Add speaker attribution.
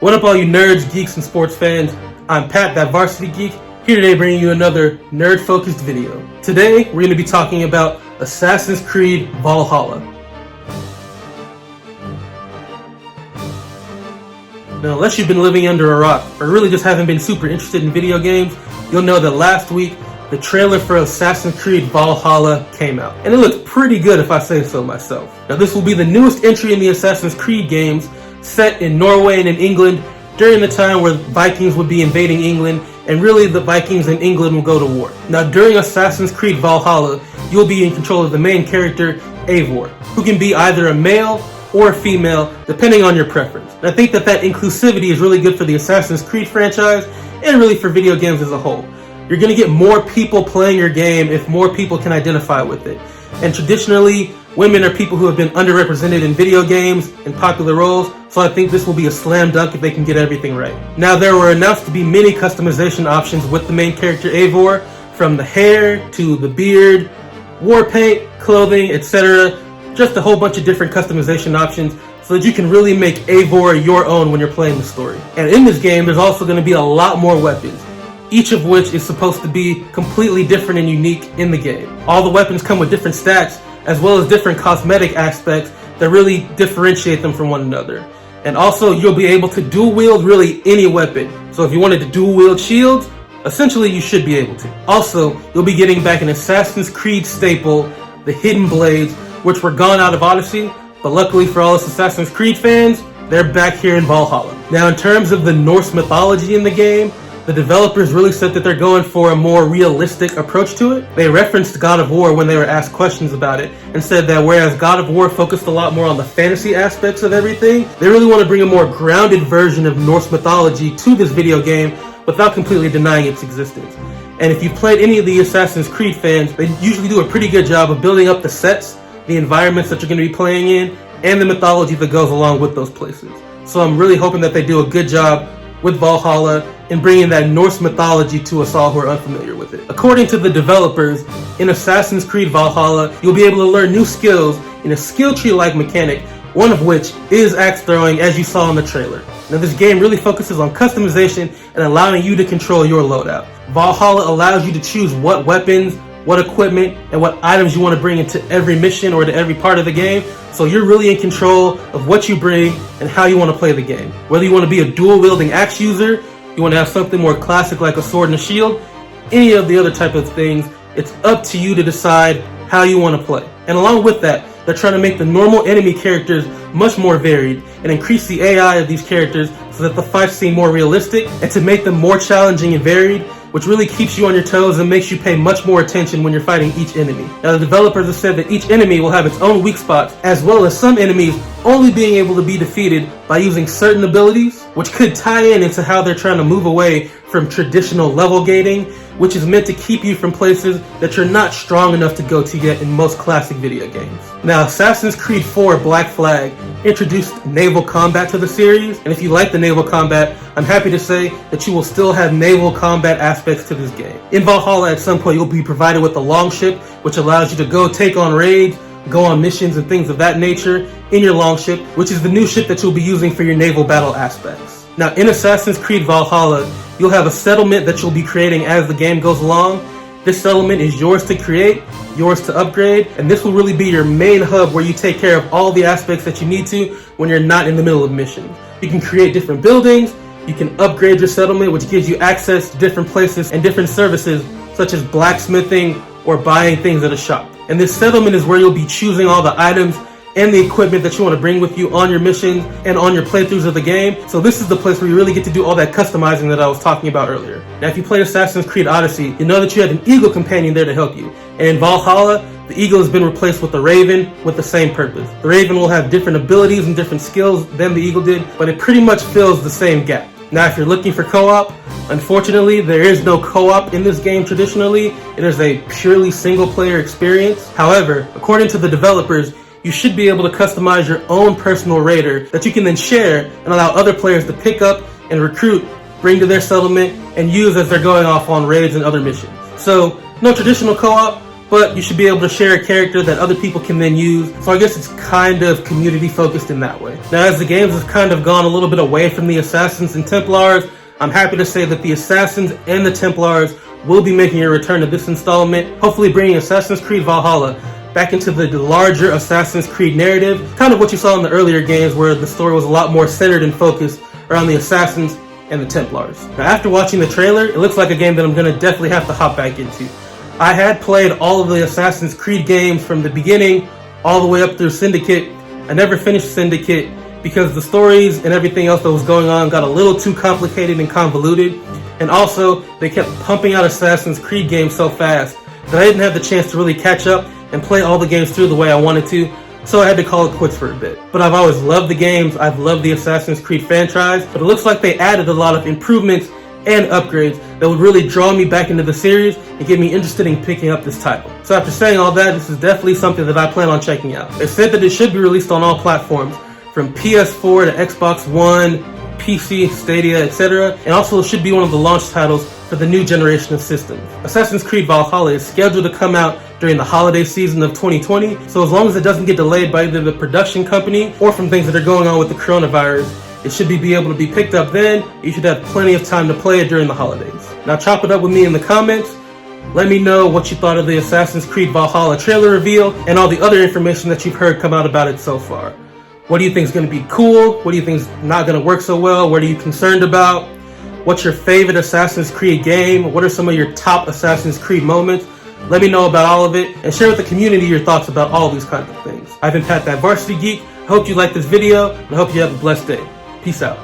Speaker 1: What up all you nerds, geeks, and sports fans? I'm Pat, that varsity geek, here today bringing you another nerd-focused video. Today, we're going to be talking about Assassin's Creed Valhalla. Now, unless you've been living under a rock, or really just haven't been super interested in video games, you'll know that last week, the trailer for Assassin's Creed Valhalla came out. And it looked pretty good if I say so myself. Now, this will be the newest entry in the Assassin's Creed games, set in Norway and in England during the time where Vikings would be invading England, and really the Vikings and England will go to war. Now, during Assassin's Creed Valhalla, you'll be in control of the main character, Eivor, who can be either a male or a female, depending on your preference. And I think that inclusivity is really good for the Assassin's Creed franchise, and really for video games as a whole. You're going to get more people playing your game if more people can identify with it. And traditionally, women are people who have been underrepresented in video games and popular roles, so I think this will be a slam dunk if they can get everything right. Now, there were announced to be many customization options with the main character Eivor, from the hair to the beard, war paint, clothing, etc. Just a whole bunch of different customization options so that you can really make Eivor your own when you're playing the story. And in this game, there's also going to be a lot more weapons, each of which is supposed to be completely different and unique in the game. All the weapons come with different stats, as well as different cosmetic aspects that really differentiate them from one another. And also, you'll be able to dual wield really any weapon. So if you wanted to dual wield shields, essentially you should be able to. Also, you'll be getting back an Assassin's Creed staple, the hidden blades, which were gone out of Odyssey, but luckily for all us Assassin's Creed fans, they're back here in Valhalla. Now, in terms of the Norse mythology in the game, the developers really said that they're going for a more realistic approach to it. They referenced God of War when they were asked questions about it, and said that whereas God of War focused a lot more on the fantasy aspects of everything, they really want to bring a more grounded version of Norse mythology to this video game without completely denying its existence. And if you've played any of the Assassin's Creed fans, they usually do a pretty good job of building up the sets, the environments that you're going to be playing in, and the mythology that goes along with those places. So I'm really hoping that they do a good job with Valhalla and bringing that Norse mythology to us all who are unfamiliar with it. According to the developers, in Assassin's Creed Valhalla, you'll be able to learn new skills in a skill tree-like mechanic, one of which is axe throwing, as you saw in the trailer. Now, this game really focuses on customization and allowing you to control your loadout. Valhalla allows you to choose what weapons, what equipment, and what items you want to bring into every mission or to every part of the game, so you're really in control of what you bring and how you want to play the game. Whether you want to be a dual-wielding axe user, you want to have something more classic like a sword and a shield, any of the other type of things, it's up to you to decide how you want to play. And along with that, they're trying to make the normal enemy characters much more varied and increase the AI of these characters so that the fights seem more realistic, and to make them more challenging and varied, which really keeps you on your toes and makes you pay much more attention when you're fighting each enemy. Now, the developers have said that each enemy will have its own weak spots, as well as some enemies only being able to be defeated by using certain abilities, which could tie into how they're trying to move away from traditional level gating, which is meant to keep you from places that you're not strong enough to go to yet in most classic video games. Now, Assassin's Creed 4 Black Flag introduced naval combat to the series, and if you like the naval combat, I'm happy to say that you will still have naval combat aspects to this game. In Valhalla, at some point, you'll be provided with a longship, which allows you to go take on raids, go on missions and things of that nature in your longship, which is the new ship that you'll be using for your naval battle aspects. Now, in Assassin's Creed Valhalla, you'll have a settlement that you'll be creating as the game goes along. This settlement is yours to create, yours to upgrade, and this will really be your main hub where you take care of all the aspects that you need to when you're not in the middle of missions. You can create different buildings, you can upgrade your settlement, which gives you access to different places and different services, such as blacksmithing or buying things at a shop. And this settlement is where you'll be choosing all the items and the equipment that you want to bring with you on your missions and on your playthroughs of the game. So this is the place where you really get to do all that customizing that I was talking about earlier. Now, if you played Assassin's Creed Odyssey, you know that you had an eagle companion there to help you. And in Valhalla, the eagle has been replaced with the raven with the same purpose. The raven will have different abilities and different skills than the eagle did, but it pretty much fills the same gap. Now, if you're looking for co-op, unfortunately, there is no co-op in this game traditionally. It is a purely single-player experience. However, according to the developers, you should be able to customize your own personal raider that you can then share and allow other players to pick up and recruit, bring to their settlement, and use as they're going off on raids and other missions. So, no traditional co-op, but you should be able to share a character that other people can then use. So I guess it's kind of community focused in that way. Now, as the games have kind of gone a little bit away from the Assassins and Templars, I'm happy to say that the Assassins and the Templars will be making a return to this installment, hopefully bringing Assassin's Creed Valhalla back into the larger Assassin's Creed narrative, kind of what you saw in the earlier games where the story was a lot more centered and focused around the Assassins and the Templars. Now, after watching the trailer, it looks like a game that I'm going to definitely have to hop back into. I had played all of the Assassin's Creed games from the beginning all the way up through Syndicate. I never finished Syndicate because the stories and everything else that was going on got a little too complicated and convoluted, and also they kept pumping out Assassin's Creed games so fast that I didn't have the chance to really catch up and play all the games through the way I wanted to, so I had to call it quits for a bit. But I've always loved the games, I've loved the Assassin's Creed franchise, but it looks like they added a lot of improvements and upgrades that would really draw me back into the series and get me interested in picking up this title. So after saying all that, this is definitely something that I plan on checking out. It said that it should be released on all platforms, from PS4 to Xbox One, PC, Stadia, etc. And also it should be one of the launch titles for the new generation of systems. Assassin's Creed Valhalla is scheduled to come out during the holiday season of 2020, so as long as it doesn't get delayed by either the production company or from things that are going on with the coronavirus, it should be able to be picked up then. You should have plenty of time to play it during the holidays. Now chop it up with me in the comments. Let me know what you thought of the Assassin's Creed Valhalla trailer reveal and all the other information that you've heard come out about it so far. What do you think is going to be cool? What do you think is not going to work so well? What are you concerned about? What's your favorite Assassin's Creed game? What are some of your top Assassin's Creed moments? Let me know about all of it and share with the community your thoughts about all these kinds of things. I've been Pat, that Varsity Geek. I hope you liked this video and I hope you have a blessed day. Peace out.